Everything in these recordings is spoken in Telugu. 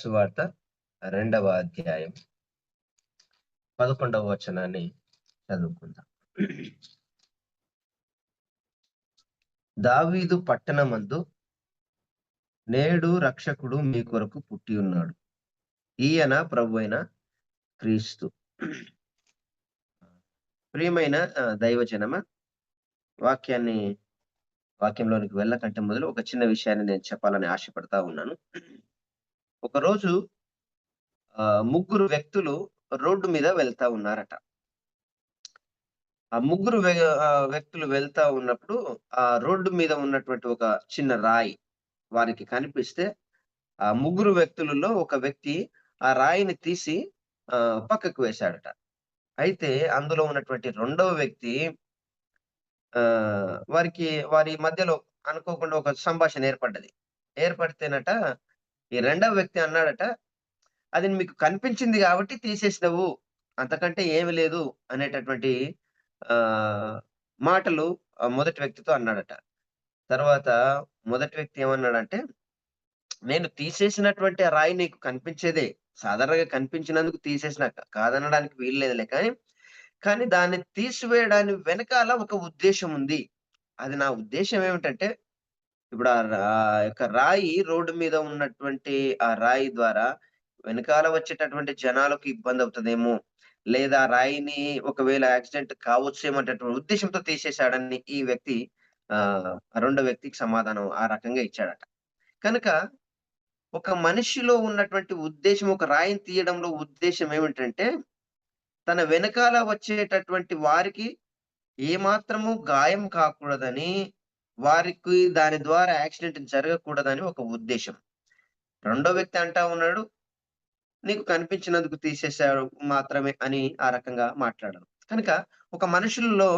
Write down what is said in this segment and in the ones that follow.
సువార్త 2వ అధ్యాయం 11వ వచనాన్ని చదువుకుందాం. దావీదు పట్టణమందు నేడు రక్షకుడు మీ కొరకు పుట్టి ఉన్నాడు. ఈయన ప్రభువైన క్రీస్తు. ప్రియమైన దైవజనమ, వాక్యంలోనికి వెళ్ళకంటే మొదలు ఒక చిన్న విషయాన్ని నేను చెప్పాలని ఆశపడతా ఉన్నాను. ఒకరోజు ముగ్గురు వ్యక్తులు రోడ్డు మీద వెళ్తా ఉన్నారట. ఆ ముగ్గురు వ్యక్తులు వెళ్తా ఉన్నప్పుడు ఆ రోడ్డు మీద ఉన్నటువంటి ఒక చిన్న రాయి వారికి కనిపిస్తే, ఆ ముగ్గురు వ్యక్తులలో ఒక వ్యక్తి ఆ రాయిని తీసి పక్కకు వేశాడట. అయితే అందులో ఉన్నటువంటి రెండవ వ్యక్తి వారి మధ్యలో అనుకోకుండా ఒక సంభాషణ ఏర్పడ్డది. ఏర్పడితేనట ఈ రెండవ వ్యక్తి అన్నాడట, అది మీకు కనిపించింది కాబట్టి తీసేసినవు, అంతకంటే ఏమి లేదు అనేటటువంటి మాటలు మొదటి వ్యక్తితో అన్నాడట. తర్వాత మొదటి వ్యక్తి ఏమన్నాడంటే, నేను తీసేసినటువంటి ఆ రాయి నీకు కనిపించేదే, సాధారణంగా కనిపించినందుకు తీసేసిన, కాదనడానికి వీల్లేదులే, కానీ దాన్ని తీసివేయడాని వెనకాల ఒక ఉద్దేశం ఉంది. అది నా ఉద్దేశం ఏమిటంటే, ఇప్పుడు ఆ యొక్క రాయి రోడ్డు మీద ఉన్నటువంటి ఆ రాయి ద్వారా వెనకాల వచ్చేటటువంటి జనాలకు ఇబ్బంది అవుతదేమో, లేదా రాయిని ఒకవేళ యాక్సిడెంట్ కావచ్చేమో అనేటటువంటి ఉద్దేశంతో తీసేశాడని ఈ వ్యక్తి రెండో వ్యక్తికి సమాధానం ఆ రకంగా ఇచ్చాడట. కనుక ఒక మనిషిలో ఉన్నటువంటి ఉద్దేశం, ఒక రాయిని తీయడంలో ఉద్దేశం ఏమిటంటే, తన వెనకాల వచ్చేటటువంటి వారికి ఏమాత్రము గాయం కాకూడదని, వారికి దాని ద్వారా యాక్సిడెంట్ జరగకూడదని ఒక ఉద్దేశం. రెండో వ్యక్తి అంటా ఉన్నాడు, నీకు కనిపించినందుకు తీసేశాడు మాత్రమే అని ఆ రకంగా మాట్లాడారు. కనుక ఒక మనుషుల్లో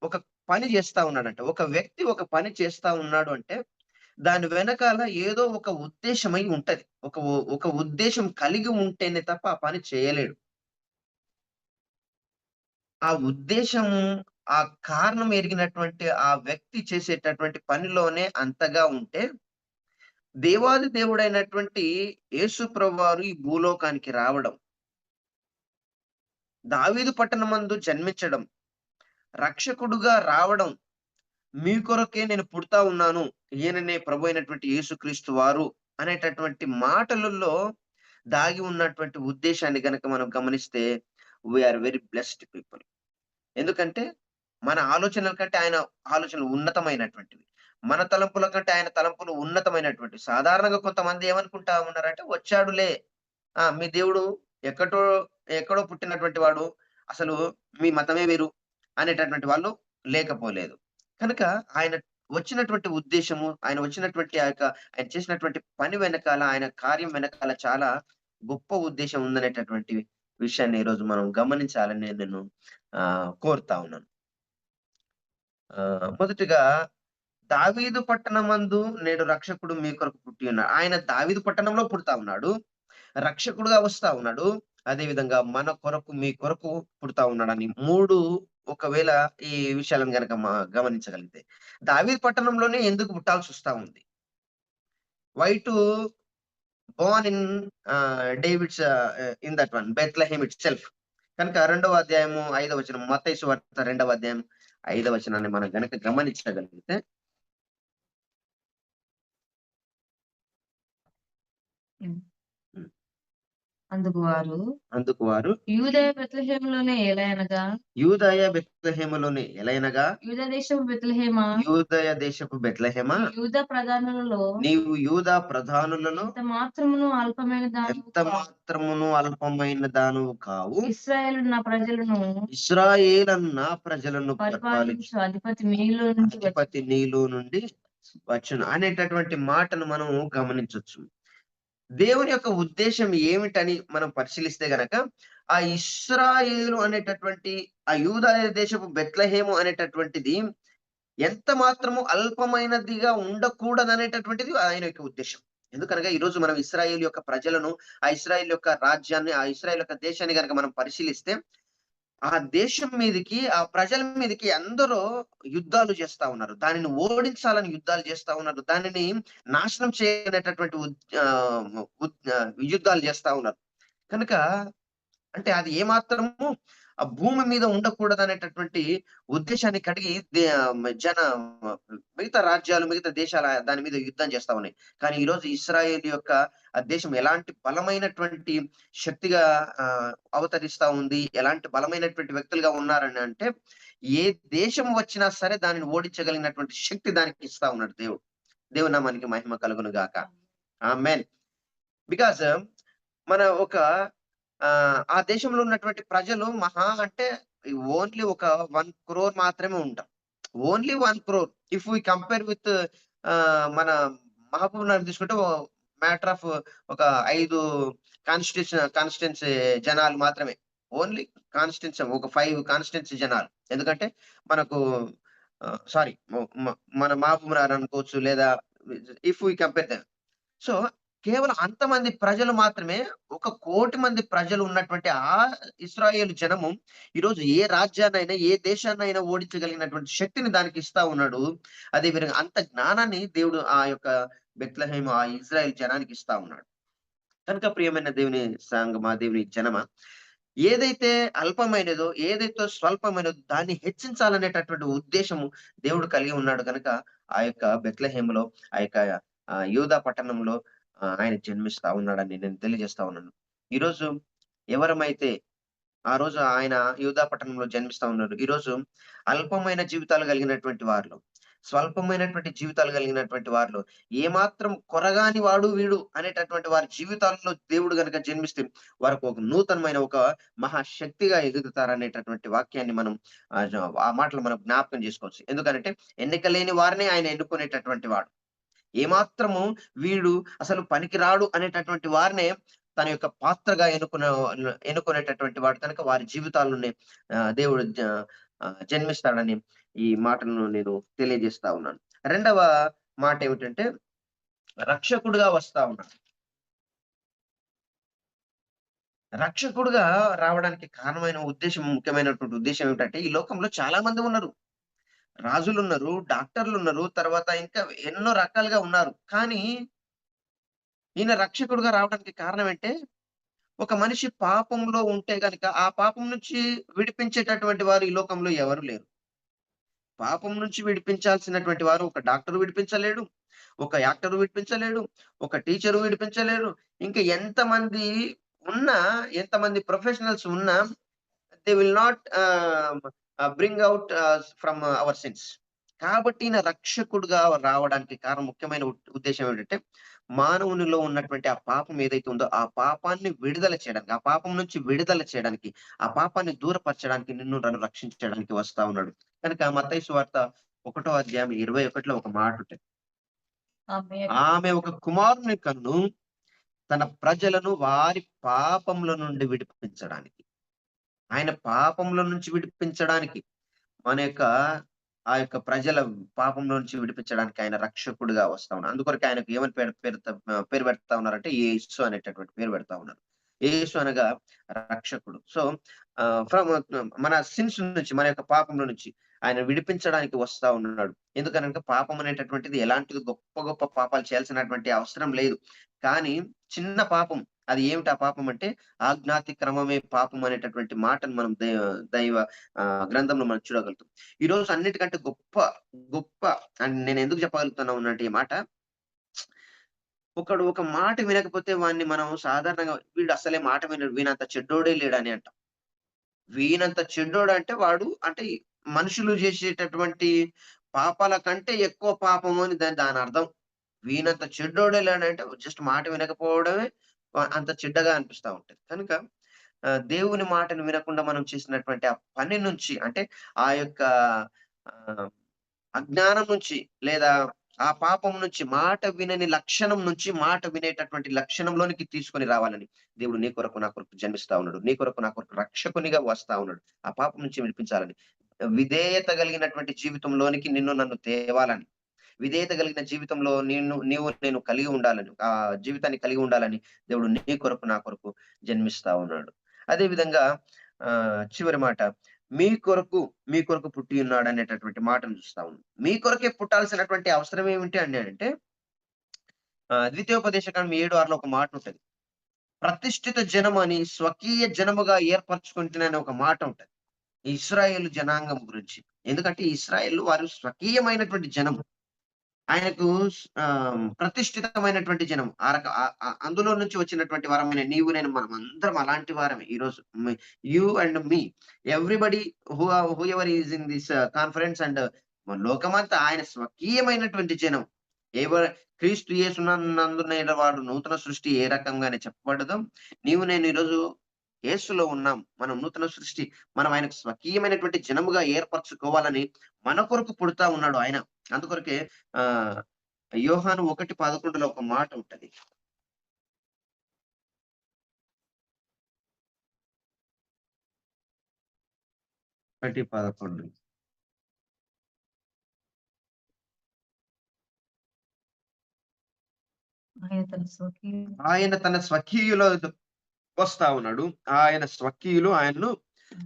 ఒక పని చేస్తా ఉన్నాడంటే, ఒక వ్యక్తి ఒక పని చేస్తా ఉన్నాడు అంటే, దాని వెనకాల ఏదో ఒక ఉద్దేశమై ఉంటది. ఒక ఉద్దేశం కలిగి ఉంటేనే తప్ప ఆ పని చేయలేడు. ఆ ఉద్దేశం, ఆ కారణం ఎరిగినటువంటి ఆ వ్యక్తి చేసేటటువంటి పనిలోనే అంతగా ఉంటే, దేవాది దేవుడైనటువంటి యేసు ప్రభువారు ఈ భూలోకానికి రావడం, దావీదు పట్టణమందు జన్మించడం, రక్షకుడుగా రావడం, మీ కొరకే నేను పుడతా ఉన్నాను, ఈయననే ప్రభు అయినటువంటి యేసుక్రీస్తు వారు అనేటటువంటి మాటలలో దాగి ఉన్నటువంటి ఉద్దేశాన్ని గనక మనం గమనిస్తే, వీఆర్ వెరీ బ్లెస్డ్ పీపుల్. ఎందుకంటే మన ఆలోచనల కంటే ఆయన ఆలోచనలు ఉన్నతమైనటువంటివి. మన తలంపుల కంటే ఆయన తలంపులు ఉన్నతమైనటువంటివి. సాధారణంగా కొంతమంది ఏమనుకుంటా ఉన్నారంటే, వచ్చాడులే, మీ దేవుడు ఎక్కడో ఎక్కడో పుట్టినటువంటి వాడు, అసలు మీ మతమే వేరు అనేటటువంటి వాళ్ళు లేకపోలేదు. కనుక ఆయన వచ్చినటువంటి ఉద్దేశము, ఆయన వచ్చినటువంటి ఆయన చేసినటువంటి పని వెనకాల, ఆయన కార్యం వెనకాల చాలా గొప్ప ఉద్దేశం ఉందనేటటువంటి విషయాన్ని ఈరోజు మనం గమనించాలని నేను కోరుతా ఉన్నాను. మొదటిగా దావీదు పట్టణమందు నేడు రక్షకుడు మీ కొరకు పుట్టి ఉన్నాడు. ఆయన దావీదు పట్టణంలో పుడతా ఉన్నాడు, రక్షకుడుగా వస్తా ఉన్నాడు. అదే విధంగా మన కొరకు, మీ కొరకు పుడతా ఉన్నాడని ఒకవేళ ఈ విషయాలను గనక గమనించగలిగితే, దావీదు పట్టణంలోనే ఎందుకు పుట్టాల్సి వస్తా ఉంది? Why to born in David's in that one Bethlehem itself. కనుక 2వ అధ్యాయము 5వ వచనం, మత్తయి సువార్త 2వ అధ్యాయం 5వ వచనాన్ని మనం గనక గమనించగలిగితే, అందుకు వారు యూదయ బెత్లెహేములోనే ఎలయనగా యూదయ దేశపు బెత్లెహేమా, నీవు యూదా ప్రధానులలో ఎంత మాత్రమును అల్పమైన దానవు కావు. ఇశ్రాయేలు నా ప్రజలను పరిపాలించు అధిపతి నీలో నుండి వచ్చును అనేటటువంటి మాటను మనం గమనించవచ్చు. దేవుని యొక్క ఉద్దేశం ఏమిటని మనం పరిశీలిస్తే గనక, ఆ ఇశ్రాయేలు అనేటటువంటి ఆ యూదాయ దేశపు బెత్లెహేము అనేటటువంటిది ఎంత మాత్రము అల్పమైనదిగా ఉండకూడదు అనేటటువంటిది ఆయన యొక్క ఉద్దేశం. ఎందుకనగా ఈరోజు మనం ఇశ్రాయేల్ యొక్క ప్రజలను, ఆ ఇశ్రాయేల్ యొక్క రాజ్యాన్ని, ఆ ఇశ్రాయేల్ యొక్క దేశాన్ని గనక మనం పరిశీలిస్తే, ఆ దేశం మీదకి, ఆ ప్రజల మీదకి ఎందరో యుద్ధాలు చేస్తా ఉన్నారు. దానిని ఓడించాలని యుద్ధాలు చేస్తా ఉన్నారు. దానిని నాశనం చేయనేటటువంటి యుద్ధాలు చేస్తా ఉన్నారు. కనుక అంటే అది ఏమాత్రము ఆ భూమి మీద ఉండకూడదనేటటువంటి ఉద్దేశాన్ని కలిగి మిగతా రాజ్యాలు, మిగతా దేశాల దాని మీద యుద్ధం చేస్తా ఉన్నాయి. కానీ ఈరోజు ఇస్రాయేల్ యొక్క ఆ దేశం ఎలాంటి బలమైనటువంటి శక్తిగా అవతరిస్తా ఉంది. ఎలాంటి బలమైనటువంటి వ్యక్తులుగా ఉన్నారని అంటే, ఏ దేశం వచ్చినా సరే దానిని ఓడించగలిగినటువంటి శక్తి దానికి ఇస్తా ఉన్నాడు దేవుడు. దేవుని నామానికి మహిమ కలుగును గాక. ఆమేన్. బికాజ్ మన ఒక ఆ దేశంలో ఉన్నటువంటి ప్రజలు మహా అంటే ఓన్లీ ఒక 1,00,00,000 మాత్రమే ఉంటారు. Only 1,00,00,000 if we compare with మన మహబూబ్ నగర్ తీసుకుంటే మ్యాటర్ ఆఫ్ ఒక 5 కాన్స్టిట్యున్సీ జనాలు మాత్రమే. ఓన్లీ కాన్స్టిట్యున్సీ ఒక 5 కాన్స్టిట్యున్సీ జనాలు. ఎందుకంటే మనకు సారీ మన మహబూబ్ నగర్ అనుకోవచ్చు లేదా if we compare them. So, కేవలం అంతమంది ప్రజలు మాత్రమే, 1,00,00,000 మంది ప్రజలు ఉన్నటువంటి ఆ ఇశ్రాయేలు జనము ఈరోజు ఏ రాజ్యాన్నైనా, ఏ దేశాన్నైనా ఓడించగలిగినటువంటి శక్తిని దానికి ఇస్తా ఉన్నాడు. అదే విధంగా అంత జ్ఞానాన్ని దేవుడు ఆ యొక్క బెత్లెహేము ఆ ఇజ్రాయెల్ జనానికి ఇస్తా ఉన్నాడు. కనుక ప్రియమైన దేవుని సంగమా, దేవుని జనమా, ఏదైతే అల్పమైనదో, ఏదైతే స్వల్పమైనదో దాన్ని హెచ్చించాలనేటటువంటి ఉద్దేశము దేవుడు కలిగి ఉన్నాడు గనక, ఆ యొక్క బెత్లెహేములో, ఆ యొక్క యూదా పట్టణంలో ఆయన జన్మిస్తా ఉన్నాడని నేను తెలియజేస్తా ఉన్నాను. ఈరోజు ఎవరమైతే ఆ రోజు ఆయన యూదా పట్టణంలో జన్మిస్తా ఉన్నారు. ఈరోజు అల్పమైన జీవితాలు కలిగినటువంటి వారిలో, స్వల్పమైనటువంటి జీవితాలు కలిగినటువంటి వారిలో, ఏమాత్రం కొరగాని వాడు వీడు అనేటటువంటి వారి జీవితాల్లో దేవుడు గనుక జన్మిస్తే, వారికి ఒక నూతనమైన ఒక మహాశక్తిగా ఎదుగుతారనేటటువంటి వాక్యాన్ని మనం ఆ మాటలు మనం జ్ఞాపకం చేసుకోవచ్చు. ఎందుకనంటే ఎన్నిక లేని వారిని ఆయన ఎన్నుకునేటటువంటి వాడు. ఏమాత్రము వీడు అసలు పనికిరాడు అనేటటువంటి వారినే తన యొక్క పాత్రగా ఎన్నుకునేటటువంటి వాడు కనుక వారి జీవితాల్లోనే దేవుడు జన్మిస్తాడని ఈ మాటలను నేను తెలియజేస్తా ఉన్నాను. రెండవ మాట ఏమిటంటే రక్షకుడుగా వస్తా ఉన్నాడు. రక్షకుడుగా రావడానికి కారణమైన ఉద్దేశ్యం, ముఖ్యమైనటువంటి ఉద్దేశ్యం ఏమిటంటే, ఈ లోకంలో చాలా మంది ఉన్నారు. రాజులున్నారు, డాక్టర్లున్నారు, తర్వాత ఇంకా ఎన్నో రకాలుగా ఉన్నారు. కానీ ఈయన రక్షకుడుగా రావడానికి కారణం ఏంటే, ఒక మనిషి పాపంలో ఉంటే గనక, ఆ పాపం నుంచి విడిపించేటటువంటి వారు ఈ లోకంలో ఎవరు లేరు. పాపం నుంచి విడిపించాల్సినటువంటి వారు ఒక డాక్టర్ విడిపించలేడు. ఒక యాక్టర్ విడిపించలేడు. ఒక టీచర్ విడిపించలేరు. ఇంకా ఎంతమంది ఉన్నా, ఎంతమంది ప్రొఫెషనల్స్ ఉన్నా they will not bring out from our sins. కాబట్టి ఈయన రక్షకుడుగా రావడానికి కారణం ముఖ్యమైన ఉద్దేశ్యం ఏంటంటే, మానవునిలో ఉన్నటువంటి ఆ పాపం ఏదైతే ఉందో, ఆ పాపాన్ని విడుదల చేయడానికి, ఆ పాపం నుంచి విడుదల చేయడానికి, ఆ పాపాన్ని దూరపరచడానికి, నిన్ను నన్ను రక్షించడానికి వస్తా ఉన్నాడు. కనుక మత్తయి సువార్త 1 అధ్యాయం 21లో ఒక మాట ఉంటది. ఆమేన్. ఆమె ఒక కుమారుని కన్ను తన ప్రజలను వారి పాపముల నుండి విడిపించడానికి. ఆయన పాపముల నుంచి విడిపించడానికి మన యొక్క ఆ యొక్క ప్రజల పాపంలో నుంచి విడిపించడానికి ఆయన రక్షకుడుగా వస్తా ఉన్నాడు. అందుకొరకు ఆయనకు ఏమని పేరు పెడతా ఉన్నారంటే యేసు అనేటటువంటి పేరు పెడతా ఉన్నారు. యేసు అనగా రక్షకుడు. సో, ఫ్రమ్ మన సిన్స్ నుంచి, మన యొక్క పాపంలో నుంచి ఆయన విడిపించడానికి వస్తా ఉన్నాడు. ఎందుకనంటే పాపం అనేటటువంటిది ఎలాంటిది గొప్ప గొప్ప పాపాలు చేయాల్సినటువంటి అవసరం లేదు. కానీ చిన్న పాపం, అది ఏమిటి ఆ పాపం అంటే ఆజ్ఞాతిక్రమమే పాపం అనేటటువంటి మాటను మనం దైవ గ్రంథంలో మనం చూడగలుగుతాం. ఈరోజు అన్నిటికంటే గొప్ప, గొప్ప అండ్ నేనెందుకు చెప్పగలుగుతున్నానంటే ఈ మాట, ఒకడు ఒక మాట వినకపోతే వాడిని మనం సాధారణంగా వీడు అసలే మాట వినడు, వీనంత చెడ్డోడే లేడని అంటాం. వీనంత చెడ్డోడంటే వాడు అంటే మనుషులు చేసేటటువంటి పాపాల కంటే ఎక్కువ పాపము అని దానర్థం. వీనంత చెడ్డోడే లేడంటే జస్ట్ మాట వినకపోవడమే అంత చెడ్డగా అనిపిస్తా ఉంటది. కనుక దేవుని మాటను వినకుండా మనం చేసినటువంటి ఆ పని నుంచి అంటే ఆ యొక్క ఆహ్, అజ్ఞానం నుంచి లేదా ఆ పాపం నుంచి మాట వినని లక్షణం నుంచి మాట వినేటటువంటి లక్షణంలోనికి తీసుకొని రావాలని దేవుడు నీ కొరకు, నా కొరకు జన్మిస్తా ఉన్నాడు. నీ కొరకు, నా కొరకు రక్షకునిగా వస్తా ఉన్నాడు. ఆ పాపం నుంచి విడిపించాలని. విధేయత కలిగినటువంటి జీవితంలోనికి నిన్ను నన్ను తేవాలని. విధేయత కలిగిన జీవితంలో నేను కలిగి ఉండాలని, ఆ జీవితాన్ని కలిగి ఉండాలని దేవుడు నీ కొరకు, నా కొరకు జన్మిస్తా ఉన్నాడు. అదే విధంగా చివరి మాట, మీ కొరకు పుట్టి ఉన్నాడు అనేటటువంటి మాటను చూస్తా ఉన్నాం. మీ కొరకే పుట్టాల్సినటువంటి అవసరం ఏమిటి అని అంటే ద్వితీయోపదేశకాండం 7:6లో ఒక మాట ఉంటది. ప్రతిష్ఠిత జనమని స్వకీయ జనముగా ఏర్పరచుకుంటునని ఒక మాట ఉంటది. ఈ ఇశ్రాయేలు జనాంగం గురించి. ఎందుకంటే ఇశ్రాయేలు వారు స్వకీయమైనటువంటి జనం. ఆయనకు ప్రతిష్ఠితమైనటువంటి జనం. ఆ రక అందులో నుంచి వచ్చినటువంటి వారమైన నీవు నేను మనమందరం అలాంటి వారమే ఈరోజు. You and me everybody who ever is in this conference and లోకమంతా ఆయన స్వకీయమైనటువంటి జనం. క్రీస్తు యేసునందున్న వాడు నూతన సృష్టి ఏ రకంగానే చెప్పబడ్డదో, నీవు నేను ఈరోజు యేసులో ఉన్నాం. మనం నూతన సృష్టి. మనం ఆయనకు స్వకీయమైనటువంటి జనముగా ఏర్పరచుకోవాలని మన కొరకు పుడతా ఉన్నాడు ఆయన. అందుకొరకే ఆహ్, యోహాను 1:11లో ఒక మాట ఉంటది. 1:11 ఆయన తన స్వకీయ ఆయన తన స్వకీయుల వస్తా ఉన్నాడు. ఆయన స్వకీయులు ఆయనను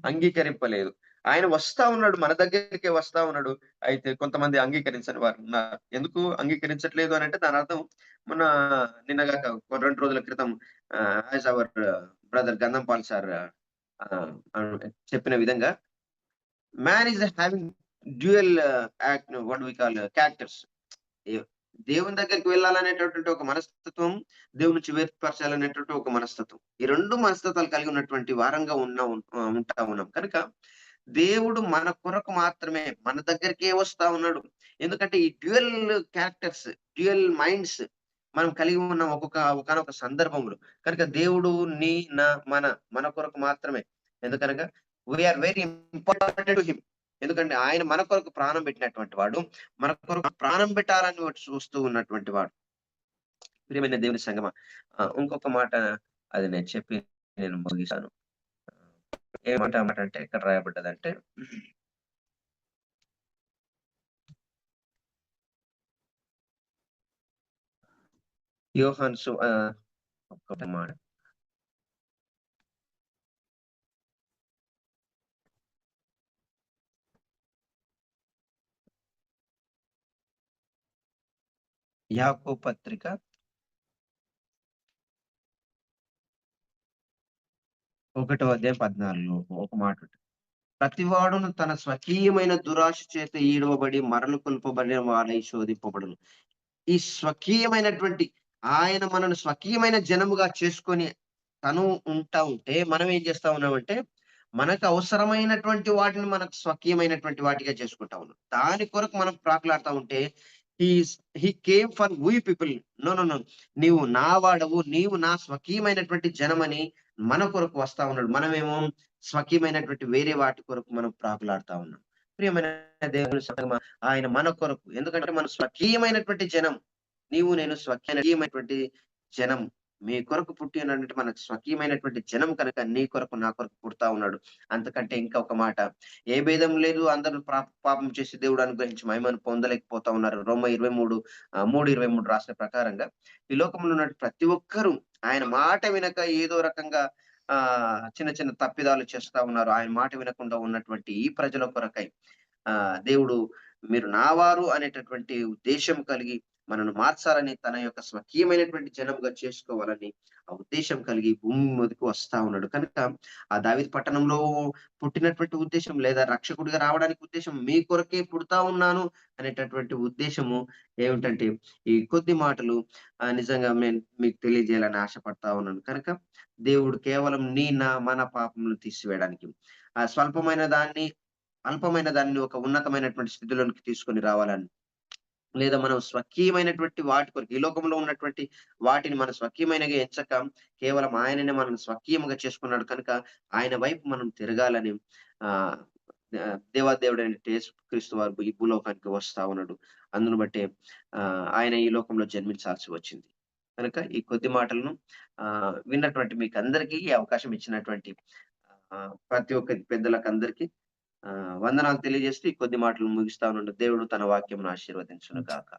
అంగీకరింపలేదు. ఆయన వస్తా ఉన్నాడు. మన దగ్గరికే వస్తా ఉన్నాడు. అయితే కొంతమంది అంగీకరించని వారు ఉన్నారు. ఎందుకు అంగీకరించట్లేదు అనంటే దానర్థం మొన్న నిన్నగాక 2 రోజుల క్రితం as our brother Gandhampal sir చెప్పిన విధంగా man is having dual what we call characters. ఏ దేవుని దగ్గరికి వెళ్ళాలనేటటువంటి ఒక మనస్తత్వం, దేవుని నుంచి వేరుపరచాలనేటువంటి ఒక మనస్తత్వం. ఈ 2 మనస్తత్వాలు కలిగి ఉన్నటువంటి వారంగా ఉంటా ఉన్నాం. కనుక దేవుడు మన కొరకు మాత్రమే మన దగ్గరికే వస్తా ఉన్నాడు. ఎందుకంటే ఈ డ్యూయల్ క్యారెక్టర్స్, డ్యూయల్ మైండ్స్ మనం కలిగి ఉన్న ఒకానొక సందర్భంలో. కనుక దేవుడు నీ, నా, మన కొరకు మాత్రమే. ఎందుకనగా we are very important to him. ఎందుకంటే ఆయన మన కొరకు ప్రాణం పెట్టినటువంటి వాడు. మన కొరకు ప్రాణం పెట్టాలని చూస్తూ ఉన్నటువంటి వాడు. ప్రియమైన దేవుని సంగమా, ఇంకొక మాట అది నేను చెప్పి నేను ముగిస్తాను. ఏ మాట అంటే ఎక్కడ రాయబడ్డదంటే యోహాను ఒక్క మాట. యాకోబు పత్రిక 1:14 ఒక మాట ఉంటది. ప్రతివాడును తన స్వకీయమైన దురాశ చేత ఈడవబడి మరలు కొల్పబడిన వాడై శోధింపబడును. ఈ స్వకీయమైనటువంటి ఆయన మనను స్వకీయమైన జనముగా చేసుకొని తను ఉంటా ఉంటే, మనం ఏం చేస్తా ఉన్నామంటే, మనకు అవసరమైనటువంటి వాటిని మనకు స్వకీయమైనటువంటి వాటిగా చేసుకుంటా ఉన్నాం. దాని కొరకు మనం ప్రాకులాడుతా ఉంటే, he's he came for we people. No, no, no. నీవు నా వాడవు, నీవు నా స్వకీయమైనటువంటి జనమని మన కొరకు వస్తా ఉన్నాడు. మనమేమో స్వకీయమైనటువంటి వేరే వాటి కొరకు మనం ప్రాకులాడుతా ఉన్నాం. ప్రియమైన దేవుని సంగమా, ఆయన మన కొరకు, ఎందుకంటే మన స్వకీయమైనటువంటి జనం. నీవు నేను స్వకీయమైనటువంటి జనం. మీ కొరకు పుట్టి ఉన్నటువంటి మనకు స్వకీయమైనటువంటి జనం కనుక నీ కొరకు, నా కొరకు పుడతా ఉన్నాడు. అంతకంటే ఇంకా ఒక మాట, ఏ భేదం లేదు. అందరూ పాపం చేసి దేవుడు అనుగ్రహించి మహిమను పొందలేకపోతా ఉన్నారు. రోమ 3:23 రాసిన ప్రకారంగా ఈ లోకంలో ఉన్న ప్రతి ఒక్కరూ ఆయన మాట వినక ఏదో రకంగా చిన్న చిన్న తప్పిదాలు చేస్తా ఉన్నారు. ఆయన మాట వినకుండా ఉన్నటువంటి ఈ ప్రజల కొరకై దేవుడు మీరు నావారు అనేటటువంటి ఉద్దేశం కలిగి మనను మార్చాలని, తన యొక్క స్వకీయమైనటువంటి జనముగా చేసుకోవాలని ఆ ఉద్దేశం కలిగి భూమి మీదకి వస్తా ఉన్నాడు. కనుక ఆ దావీదు పట్టణంలో పుట్టినటువంటి ఉద్దేశం, లేదా రక్షకుడిగా రావడానికి ఉద్దేశం, మీ కొరకే పుడతా ఉన్నాను అనేటటువంటి ఉద్దేశము ఏమిటంటే, ఈ కొద్ది మాటలు నిజంగా నేను మీకు తెలియజేయాలని ఆశపడతా ఉన్నాను. కనుక దేవుడు కేవలం మన పాపములను తీసివేయడానికి స్వల్పమైన దాన్ని, అల్పమైన దాన్ని ఒక ఉన్నతమైనటువంటి స్థితిలోనికి తీసుకొని రావాలని, లేదా మనం స్వకీయమైనటువంటి వాటి కొరకు, ఈ లోకంలో ఉన్నటువంటి వాటిని మనం స్వకీయమైనగా ఎంచక కేవలం ఆయననే మనం స్వకీయముగా చేసుకున్నాడు కనుక ఆయన వైపు మనం తిరగాలని ఆహ్, దేవాదేవుడైన యేసుక్రీస్తు వారు ఈ భూలోకానికి వస్తా ఉన్నాడు. అందును బట్టే ఆయన ఈ లోకంలో జన్మించాల్సి వచ్చింది. కనుక ఈ కొద్ది మాటలను విన్నటువంటి మీకందరికీ ఈ అవకాశం ఇచ్చినటువంటి ప్రతి ఒక్క పెద్దలకందరికీ వందనాలు తెలియజేస్తూ ఈ కొద్ది మాటలు ముగిస్తా ఉన్నాను. దేవుడు తన వాక్యమును ఆశీర్వదించును గాక.